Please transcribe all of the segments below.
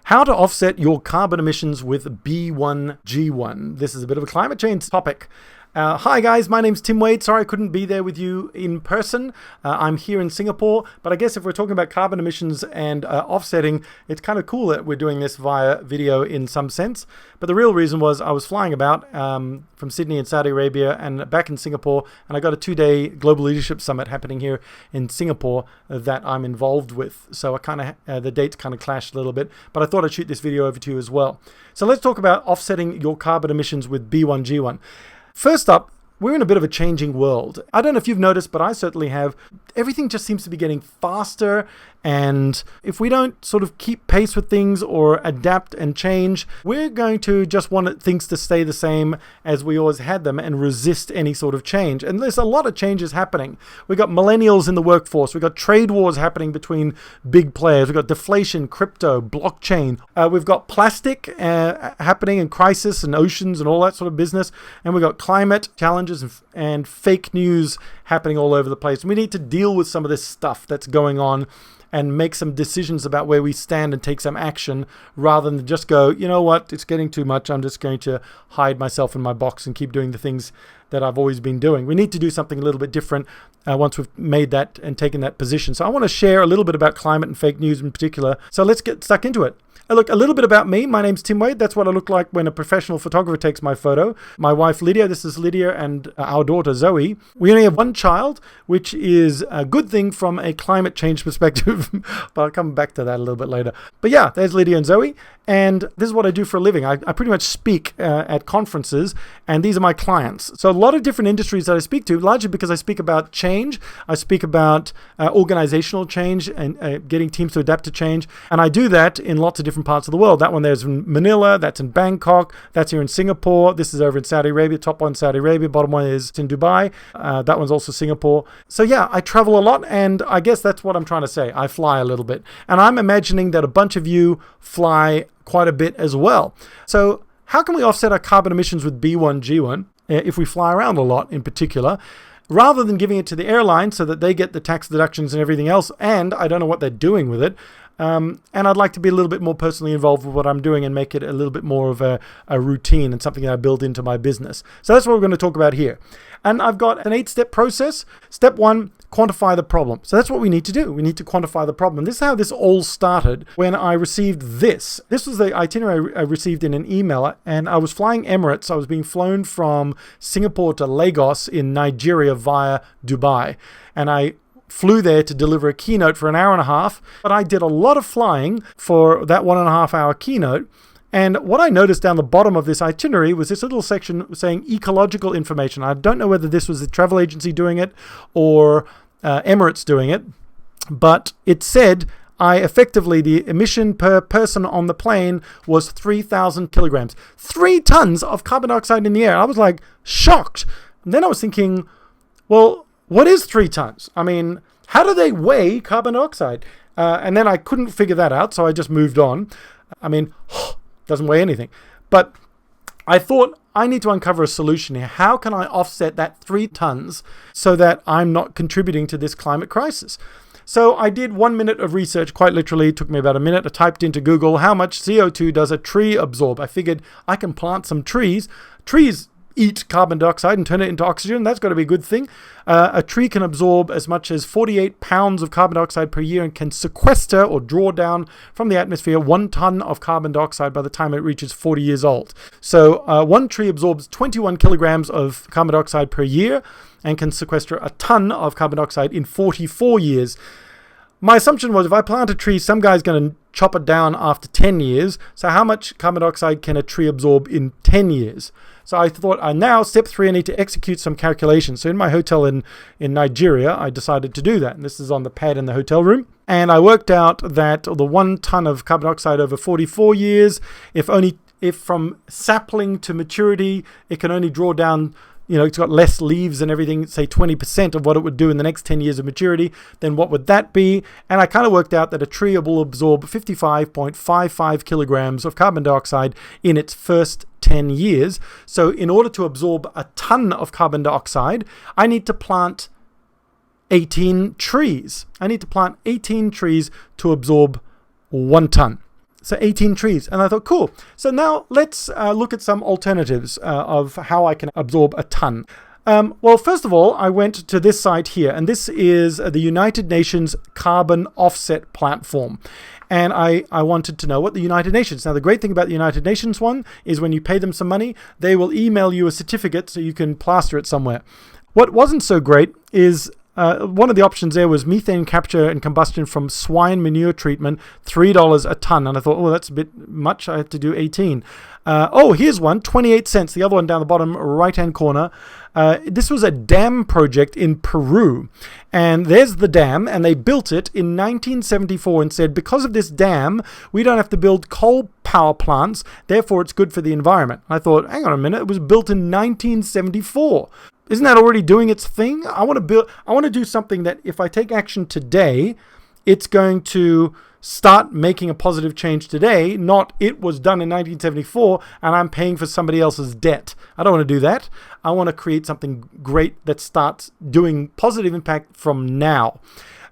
How to offset your carbon emissions with B1G1. This is a bit of a climate change topic. Hi guys, my name's Tim Wade. Sorry I couldn't be there with you in person. I'm here in Singapore, but I guess if we're talking about carbon emissions and offsetting, it's kind of cool that we're doing this via video in some sense. But the real reason was I was flying about from Sydney in Saudi Arabia and back in Singapore, and I got a 2-day Global Leadership Summit happening here in Singapore that I'm involved with. So I the dates kind of clashed a little bit, but I thought I'd shoot this video over to you as well. So let's talk about offsetting your carbon emissions with B1G1. First up, we're in a bit of a changing world. I don't know if you've noticed, but I certainly have. Everything just seems to be getting faster, and if we don't sort of keep pace with things or adapt and change, we're going to just want things to stay the same as we always had them and resist any sort of change. And there's a lot of changes happening. We've got millennials in the workforce. We've got trade wars happening between big players. We've got deflation, crypto, blockchain. We've got plastic happening in crisis and oceans and all that sort of business. And we've got climate challenges and fake news happening all over the place. We need to deal with some of this stuff that's going on and make some decisions about where we stand and take some action rather than just go, you know what, it's getting too much. I'm just going to hide myself in my box and keep doing the things that I've always been doing. We need to do something a little bit different once we've made that and taken that position. So I want to share a little bit about climate and fake news in particular. So let's get stuck into it. Look, a little bit about me. My name's Tim Wade. That's what I look like when a professional photographer takes my photo. My wife, Lydia, this is Lydia, and our daughter, Zoe. We only have one child, which is a good thing from a climate change perspective, but I'll come back to that a little bit later. But yeah, there's Lydia and Zoe, and this is what I do for a living. I pretty much speak at conferences, and these are my clients. So a lot of different industries that I speak to, largely because I speak about change. I speak about organizational change and getting teams to adapt to change, and I do that in lots of different parts of the world. That one there's in Manila, that's in Bangkok, that's here in Singapore, this is over in Saudi Arabia, top one Saudi Arabia, bottom one is in Dubai, that one's also Singapore. So yeah, I travel a lot, and I guess that's what I'm trying to say. I fly a little bit, and I'm imagining that a bunch of you fly quite a bit as well. So how can we offset our carbon emissions with B1G1 if we fly around a lot in particular? Rather than giving it to the airline so that they get the tax deductions and everything else, and I don't know what they're doing with it, and I'd like to be a little bit more personally involved with what I'm doing and make it a little bit more of a routine and something that I build into my business. So that's what we're going to talk about here. And I've got an 8-step process. Step 1, quantify the problem. So that's what we need to do. We need to quantify the problem. This is how this all started when I received this. This was the itinerary I received in an email, and I was flying Emirates. I was being flown from Singapore to Lagos in Nigeria via Dubai. And I flew there to deliver a keynote for an hour and a half, but I did a lot of flying for that 1.5 hour keynote. And what I noticed down the bottom of this itinerary was this little section saying ecological information. I don't know whether this was the travel agency doing it or Emirates doing it, but it said the emission per person on the plane was 3,000 kilograms. 3 tons of carbon dioxide in the air. I was like shocked. And then I was thinking, well, what is 3 tons? I mean, how do they weigh carbon dioxide? And then I couldn't figure that out, so I just moved on. I mean, doesn't weigh anything. But I thought I need to uncover a solution here. How can I offset that 3 tons so that I'm not contributing to this climate crisis? So I did 1 minute of research, quite literally. It took me about a minute. I typed into Google, how much CO2 does a tree absorb? I figured I can plant some trees. Trees eat carbon dioxide and turn it into oxygen. That's got to be a good thing. A tree can absorb as much as 48 pounds of carbon dioxide per year and can sequester or draw down from the atmosphere 1 ton of carbon dioxide by the time it reaches 40 years old. So one tree absorbs 21 kilograms of carbon dioxide per year and can sequester a ton of carbon dioxide in 44 years. My assumption was if I plant a tree, some guy's going to chop it down after 10 years. So how much carbon dioxide can a tree absorb in 10 years? So I thought, now step 3, I need to execute some calculations. So in my hotel in Nigeria, I decided to do that. And this is on the pad in the hotel room. And I worked out that the 1 ton of carbon dioxide over 44 years, if from sapling to maturity, it can only draw down, it's got less leaves and everything, say 20% of what it would do in the next 10 years of maturity, then what would that be? And I kind of worked out that a tree will absorb 55.55 kilograms of carbon dioxide in its first 10 years. So in order to absorb a ton of carbon dioxide, I need to plant 18 trees. I need to plant 18 trees to absorb 1 ton. So 18 trees. And I thought, cool. So now let's look at some alternatives of how I can absorb a ton. Well, first of all, I went to this site here, and this is the United Nations Carbon Offset Platform. And I wanted to know what the United Nations. Now, the great thing about the United Nations one is when you pay them some money, they will email you a certificate so you can plaster it somewhere. What wasn't so great is one of the options there was methane capture and combustion from swine manure treatment, $3 a ton. And I thought, oh, that's a bit much. I have to do 18. Here's one, 28 cents. The other one down the bottom right-hand corner. This was a dam project in Peru. And there's the dam, and they built it in 1974 and said, because of this dam, we don't have to build coal power plants, therefore it's good for the environment. I thought, hang on a minute, it was built in 1974. Isn't that already doing its thing? I want to do something that if I take action today, it's going to start making a positive change today, not it was done in 1974 and I'm paying for somebody else's debt. I don't want to do that. I want to create something great that starts doing positive impact from now.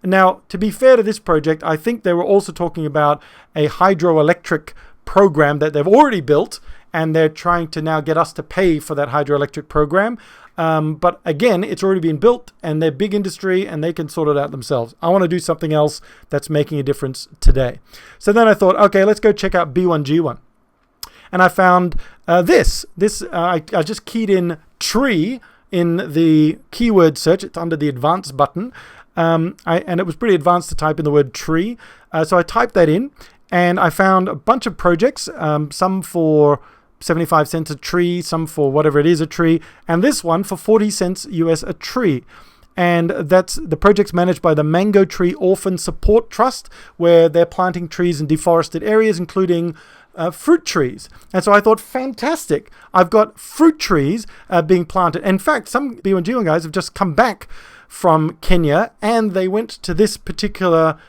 Now, to be fair to this project, I think they were also talking about a hydroelectric program that they've already built, and they're trying to now get us to pay for that hydroelectric program. But again, it's already been built, and they're big industry, and they can sort it out themselves. I want to do something else that's making a difference today. So then I thought, okay, let's go check out B1G1. And I found this. I just keyed in tree in the keyword search. It's under the advanced button. And it was pretty advanced to type in the word tree. So I typed that in, and I found a bunch of projects, some for 75 cents a tree, some for whatever it is a tree, and this one for 40 cents US a tree. And that's the project's managed by the Mango Tree Orphan Support Trust, where they're planting trees in deforested areas, including fruit trees. And so I thought, fantastic, I've got fruit trees being planted. In fact, some B1G1 guys have just come back from Kenya, and they went to this particular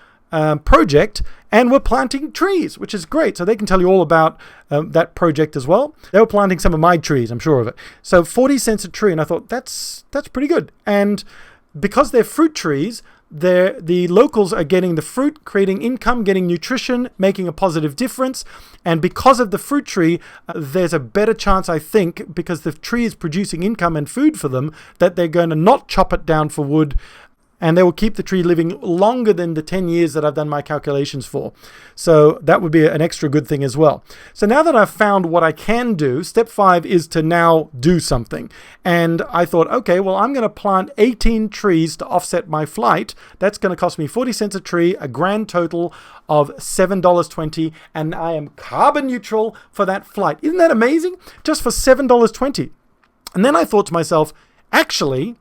project and were planting trees, which is great. So they can tell you all about that project as well. They were planting some of my trees, I'm sure of it. So 40 cents a tree, and I thought that's pretty good. And because they're fruit trees, the locals are getting the fruit, creating income, getting nutrition, making a positive difference. And because of the fruit tree, there's a better chance, I think, because the tree is producing income and food for them, that they're going to not chop it down for wood, and they will keep the tree living longer than the 10 years that I've done my calculations for. So that would be an extra good thing as well. So now that I've found what I can do, step 5 is to now do something. And I thought, okay, well, I'm going to plant 18 trees to offset my flight. That's going to cost me 40 cents a tree, a grand total of $7.20, and I am carbon neutral for that flight. Isn't that amazing? Just for $7.20. And then I thought to myself, actually,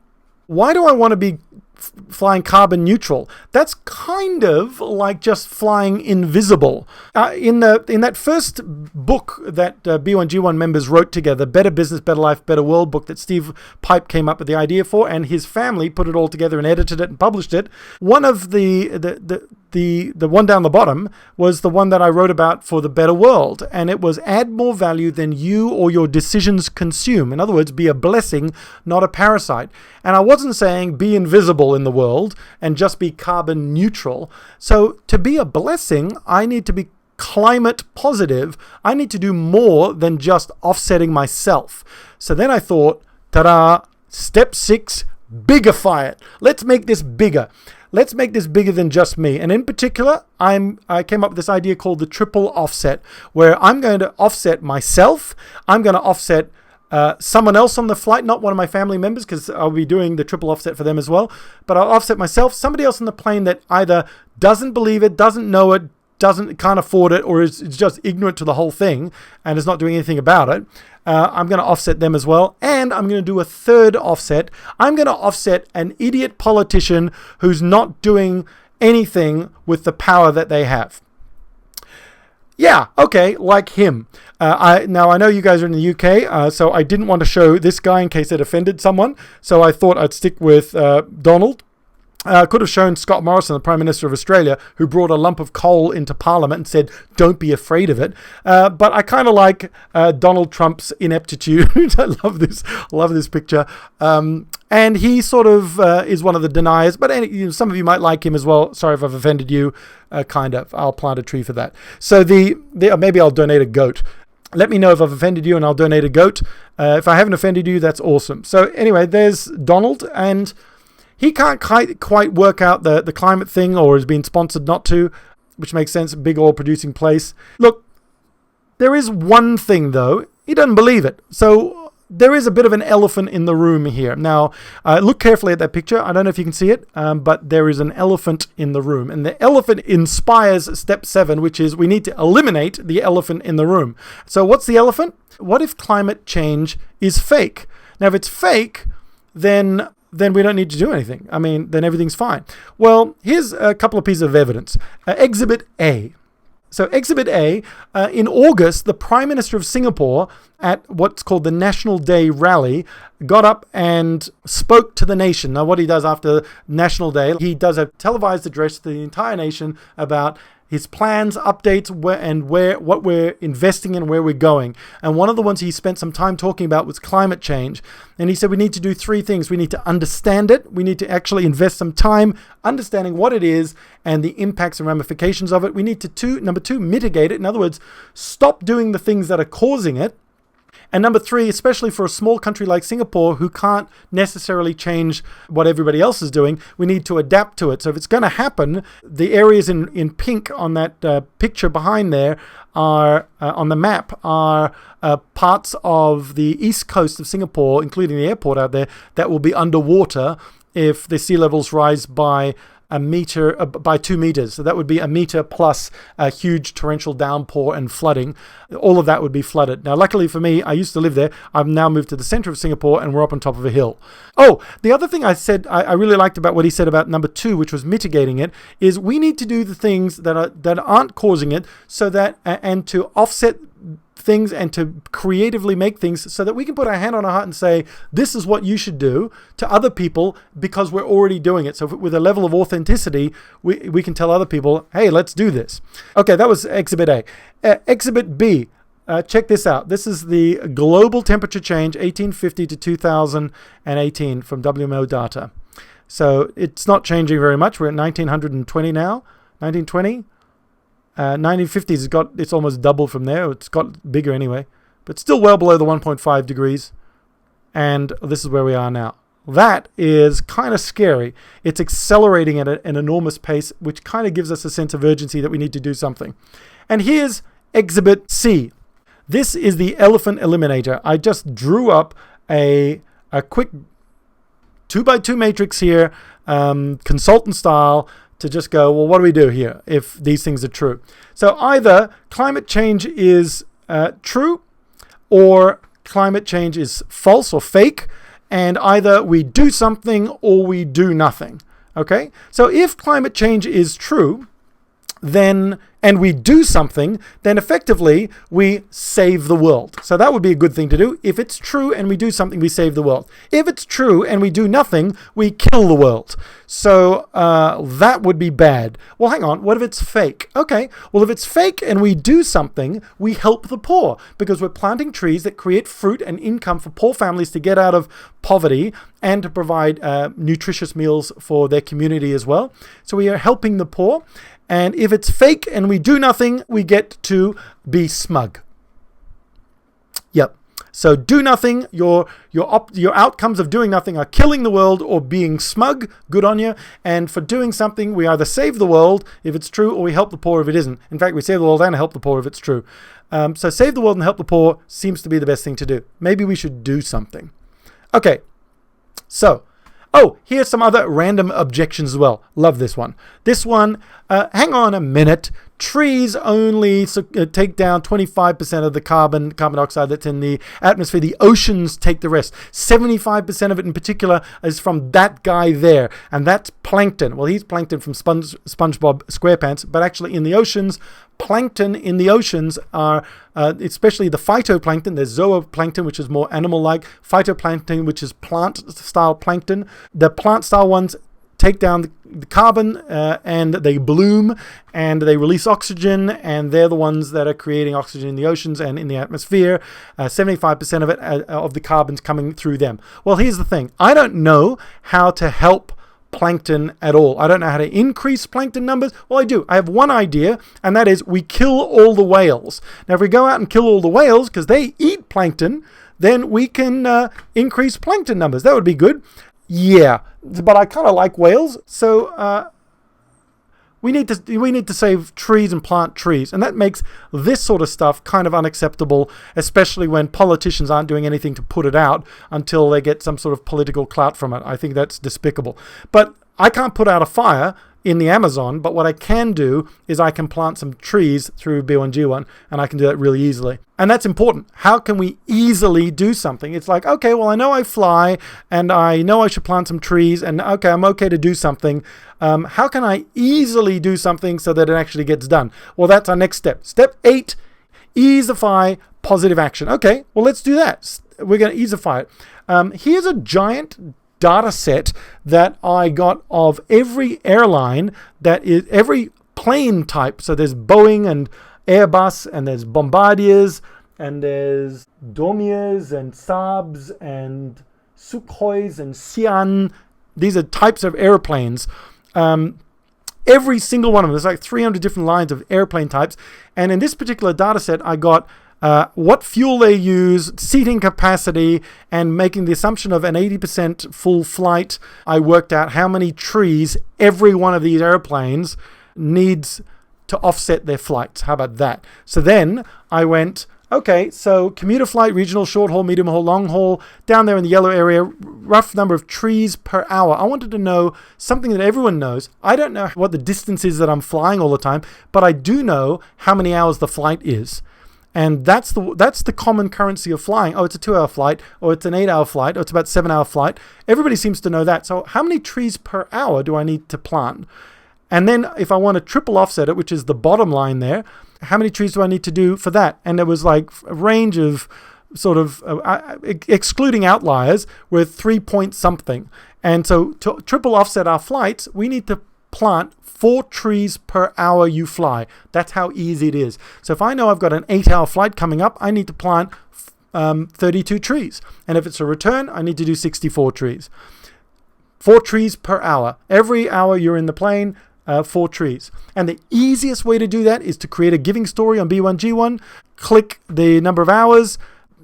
why do I want to be flying carbon neutral? That's kind of like just flying invisible. In that first book that B1G1 members wrote together, Better Business, Better Life, Better World book that Steve Pipe came up with the idea for, and his family put it all together and edited it and published it. One of the one down the bottom was the one that I wrote about for the better world, and it was add more value than you or your decisions consume. In other words, be a blessing, not a parasite. And I wasn't saying be invisible in the world and just be carbon neutral. So to be a blessing, I need to be climate positive. I need to do more than just offsetting myself. So then I thought, ta-da, step 6, bigify it. Let's make this bigger. Let's make this bigger than just me. And in particular, I came up with this idea called the triple offset, where I'm going to offset myself. I'm going to offset someone else on the flight, not one of my family members, because I'll be doing the triple offset for them as well. But I'll offset myself, somebody else on the plane that either doesn't believe it, doesn't know it, can't afford it, or is just ignorant to the whole thing and is not doing anything about it. I'm going to offset them as well. And I'm going to do a third offset. I'm going to offset an idiot politician who's not doing anything with the power that they have. Yeah, okay, like him. I know you guys are in the UK, so I didn't want to show this guy in case it offended someone. So I thought I'd stick with Donald. Could have shown Scott Morrison, the Prime Minister of Australia, who brought a lump of coal into Parliament and said, don't be afraid of it. But I kind of like Donald Trump's ineptitude. I love this picture. And And he sort of is one of the deniers, but some of you might like him as well. Sorry if I've offended you, kind of. I'll plant a tree for that. So maybe I'll donate a goat. Let me know if I've offended you and I'll donate a goat. If I haven't offended you, that's awesome. So anyway, there's Donald, and he can't quite work out the climate thing, or is being sponsored not to, which makes sense, big oil producing place. Look, there is one thing though, he doesn't believe it. So there is a bit of an elephant in the room here. Now, look carefully at that picture. I don't know if you can see it, but there is an elephant in the room. And the elephant inspires step 7, which is we need to eliminate the elephant in the room. So what's the elephant? What if climate change is fake? Now, if it's fake, then we don't need to do anything. I mean, then everything's fine. Well, here's a couple of pieces of evidence. Exhibit A. So Exhibit A, in August, the Prime Minister of Singapore at what's called the National Day rally got up and spoke to the nation. Now, what he does after National Day, he does a televised address to the entire nation about his plans, updates, what we're investing in, where we're going. And one of the ones he spent some time talking about was climate change. And he said we need to do 3 things. We need to understand it. We need to actually invest some time understanding what it is and the impacts and ramifications of it. We need to, number 2, mitigate it. In other words, stop doing the things that are causing it. And number 3, especially for a small country like Singapore who can't necessarily change what everybody else is doing, we need to adapt to it. So if it's going to happen, the areas in pink on that picture behind there are on the map are parts of the east coast of Singapore, including the airport out there, that will be underwater if the sea levels rise by a meter, by 2 meters. So that would be a meter plus a huge torrential downpour and flooding. All of that would be flooded. Now, luckily for me, I used to live there. I've now moved to the center of Singapore and we're up on top of a hill. Oh, the other thing I said, I really liked about what he said about number 2, which was mitigating it, is we need to do the things that aren't causing it, so that, and to offset things and to creatively make things so that we can put our hand on our heart and say, this is what you should do to other people because we're already doing it. So with a level of authenticity, we can tell other people, hey, let's do this. Okay, that was Exhibit A. Exhibit B, check this out. This is the global temperature change 1850 to 2018 from WMO data. So it's not changing very much. We're at 1920 now, 1920. 1950s, it's almost doubled from there. It's got bigger anyway, but still well below the 1.5 degrees. And this is where we are now. That is kind of scary. It's accelerating at an enormous pace, which kind of gives us a sense of urgency that we need to do something. And here's Exhibit C. This is the elephant eliminator. I just drew up a quick 2x2 matrix here, consultant style, to just go, well, what do we do here if these things are true? So either climate change is true, or climate change is false or fake, and either we do something or we do nothing. Okay? So if climate change is true, then, and we do something, then effectively we save the world. So that would be a good thing to do. If it's true and we do something, we save the world. If it's true and we do nothing, we kill the world. So that would be bad. Well, hang on. What if it's fake? Okay. Well, if it's fake and we do something, we help the poor because we're planting trees that create fruit and income for poor families to get out of poverty and to provide nutritious meals for their community as well. So we are helping the poor. And if it's fake and we do nothing, we get to be smug. Yep. So do nothing. Your outcomes of doing nothing are killing the world or being smug. Good on you. And for doing something, we either save the world if it's true, or we help the poor if it isn't. In fact, we save the world and help the poor if it's true. So save the world and help the poor seems to be the best thing to do. Maybe we should do something. Okay. So, oh, here's some other random objections as well. Love this one. This one, hang on a minute. Trees only take down 25% of the carbon dioxide that's in the atmosphere. The oceans take the rest. 75% of it in particular is from that guy there, and that's plankton. Well, he's plankton from SpongeBob SquarePants, but actually in the oceans, plankton in the oceans are, especially the phytoplankton. There's zooplankton, which is more animal-like. Phytoplankton, which is plant-style plankton. The plant-style ones take down the carbon and they bloom and they release oxygen, and they're the ones that are creating oxygen in the oceans and in the atmosphere. 75% of it, of the carbon's coming through them. Well, here's the thing. I don't know how to help plankton at all. I don't know how to increase plankton numbers. Well, I do. I have one idea, and that is we kill all the whales. Now, if we go out and kill all the whales because they eat plankton, then we can increase plankton numbers. That would be good. Yeah, but I kind of like whales, so we need to save trees and plant trees, and that makes this sort of stuff kind of unacceptable, especially when politicians aren't doing anything to put it out until they get some sort of political clout from it. I think that's despicable. But I can't put out a fire in the Amazon, but what I can do is I can plant some trees through B1G1, and I can do that really easily. And that's important. How can we easily do something? It's like, okay, well, I know I fly, and I know I should plant some trees, and okay, I'm okay to do something. How can I easily do something so that it actually gets done? Well, that's our next step. Step 8, EASIFY positive action. Okay, well, let's do that. We're going to EASIFY it. Here's a giant data set that I got of every airline, that is every plane type. So there's Boeing and Airbus, and there's Bombardiers, and there's Dorniers and Saabs and Sukhois and Xi'an. These are types of airplanes. Every single one of them. There's like 300 different lines of airplane types. And in this particular data set, I got what fuel they use, seating capacity, and making the assumption of an 80% full flight. I worked out how many trees every one of these airplanes needs to offset their flights. How about that? So then I went, okay, so commuter flight, regional, short haul, medium haul, long haul, down there in the yellow area, rough number of trees per hour. I wanted to know something that everyone knows. I don't know what the distance is that I'm flying all the time, but I do know how many hours the flight is. And that's the common currency of flying. Oh, it's a 2-hour flight, or it's an 8-hour flight, or it's about 7-hour flight. Everybody seems to know that. So how many trees per hour do I need to plant? And then if I want to triple offset it, which is the bottom line there, how many trees do I need to do for that? And there was like a range of sort of, excluding outliers, with 3 point something. And so to triple offset our flights, we need to plant 4 trees per hour you fly. That's how easy it is. So if I know I've got an 8-hour flight coming up, I need to plant 32 trees. And if it's a return, I need to do 64 trees. 4 trees per hour. Every hour you're in the plane, 4 trees. And the easiest way to do that is to create a giving story on B1G1, click the number of hours.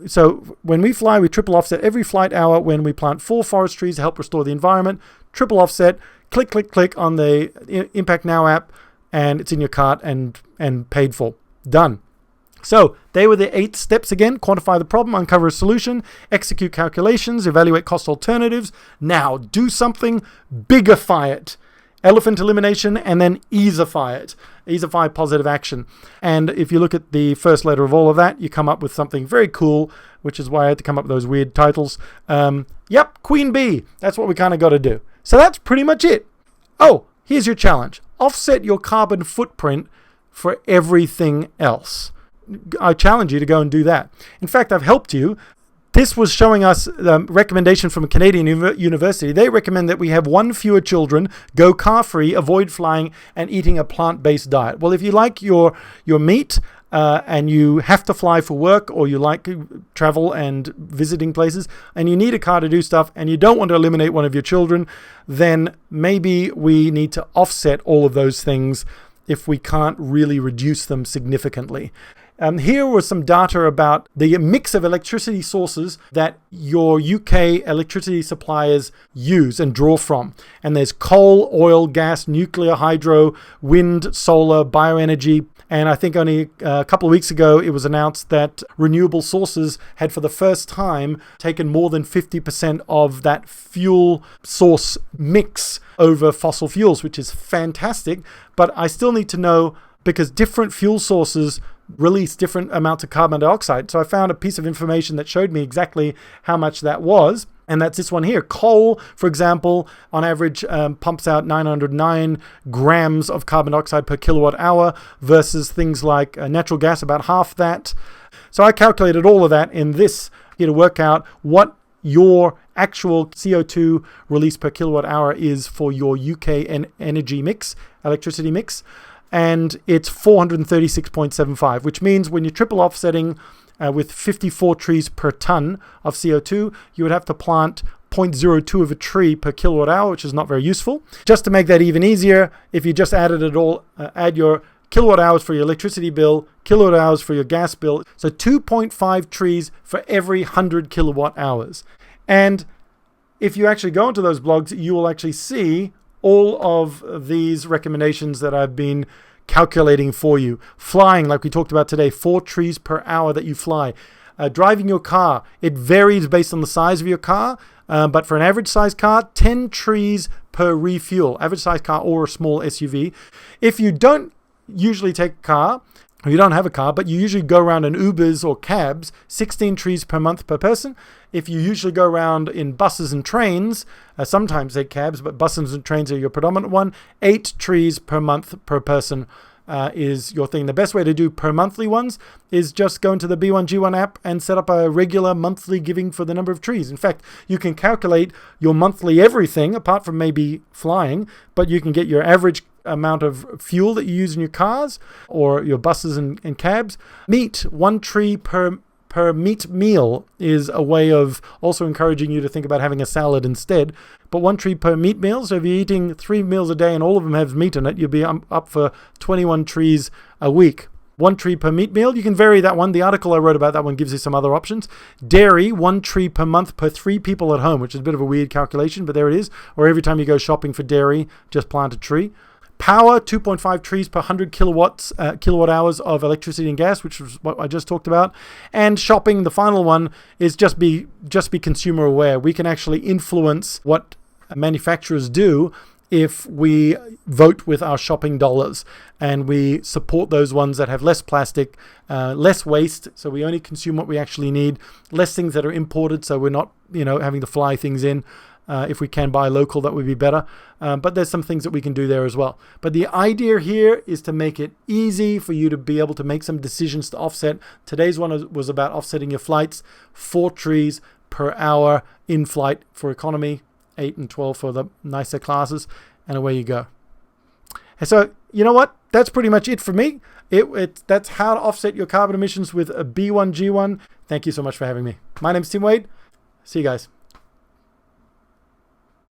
So when we fly, we triple offset every flight hour when we plant 4 forest trees to help restore the environment. Triple offset, click, click, click on the Impact Now app, and it's in your cart and paid for. Done. So they were the 8 steps again. Quantify the problem, uncover a solution, execute calculations, evaluate cost alternatives. Now do something, bigify it. Elephant elimination, and then EASIFY it. EASIFY positive action. And if you look at the first letter of all of that, you come up with something very cool, which is why I had to come up with those weird titles. Yep, Queen Bee. That's what we kind of got to do. So that's pretty much it. Oh, here's your challenge. Offset your carbon footprint for everything else. I challenge you to go and do that. In fact, I've helped you. This was showing us the recommendation from a Canadian university. They recommend that we have 1 fewer children, go car-free, avoid flying, and eating a plant-based diet. Well, if you like your meat and you have to fly for work, or you like travel and visiting places, and you need a car to do stuff, and you don't want to eliminate one of your children, then maybe we need to offset all of those things if we can't really reduce them significantly. Here was some data about the mix of electricity sources that your UK electricity suppliers use and draw from. And there's coal, oil, gas, nuclear, hydro, wind, solar, bioenergy. And I think only a couple of weeks ago, it was announced that renewable sources had for the first time taken more than 50% of that fuel source mix over fossil fuels, which is fantastic. But I still need to know, because different fuel sources release different amounts of carbon dioxide. So I found a piece of information that showed me exactly how much that was. And that's this one here. Coal, for example, on average pumps out 909 grams of carbon dioxide per kilowatt hour versus things like natural gas, about half that. So I calculated all of that in this here to work out what your actual CO2 release per kilowatt hour is for your UK energy mix, electricity mix, and it's 436.75, which means when you're triple offsetting with 54 trees per ton of CO2, you would have to plant 0.02 of a tree per kilowatt hour, which is not very useful. Just to make that even easier, if you just added it all, add your kilowatt hours for your electricity bill, kilowatt hours for your gas bill, so 2.5 trees for every 100 kilowatt hours. And if you actually go into those blogs, you will actually see all of these recommendations that I've been calculating for you. Flying, like we talked about today, 4 trees per hour that you fly. Driving your car, it varies based on the size of your car, but for an average size car, 10 trees per refuel, average size car or a small SUV. If you don't usually take a car, or you don't have a car, but you usually go around in Ubers or cabs, 16 trees per month per person. If you usually go around in buses and trains, sometimes they cabs, but buses and trains are your predominant one, 8 trees per month per person is your thing. The best way to do per monthly ones is just go into the B1G1 app and set up a regular monthly giving for the number of trees. In fact, you can calculate your monthly everything, apart from maybe flying, but you can get your average amount of fuel that you use in your cars or your buses and cabs. Meat, 1 tree per meat meal is a way of also encouraging you to think about having a salad instead. But 1 tree per meat meal, so if you're eating 3 meals a day and all of them have meat in it, you'll be up for 21 trees a week. 1 tree per meat meal, you can vary that one. The article I wrote about that one gives you some other options. Dairy, 1 tree per month per 3 people at home, which is a bit of a weird calculation, but there it is. Or every time you go shopping for dairy, just plant a tree. Power, 2.5 trees per 100 kilowatt hours of electricity and gas, which was what I just talked about. And shopping, the final one, is just be consumer aware. We can actually influence what manufacturers do if we vote with our shopping dollars, and we support those ones that have less plastic, less waste, so we only consume what we actually need, less things that are imported, so we're not having to fly things in. If we can buy local, that would be better. But there's some things that we can do there as well. But the idea here is to make it easy for you to be able to make some decisions to offset. Today's one was about offsetting your flights. 4 trees per hour in flight for economy, 8 and 12 for the nicer classes, and away you go. And so, you know what? That's pretty much it for me. That's how to offset your carbon emissions with a B1G1. Thank you so much for having me. My name's Tim Wade. See you guys.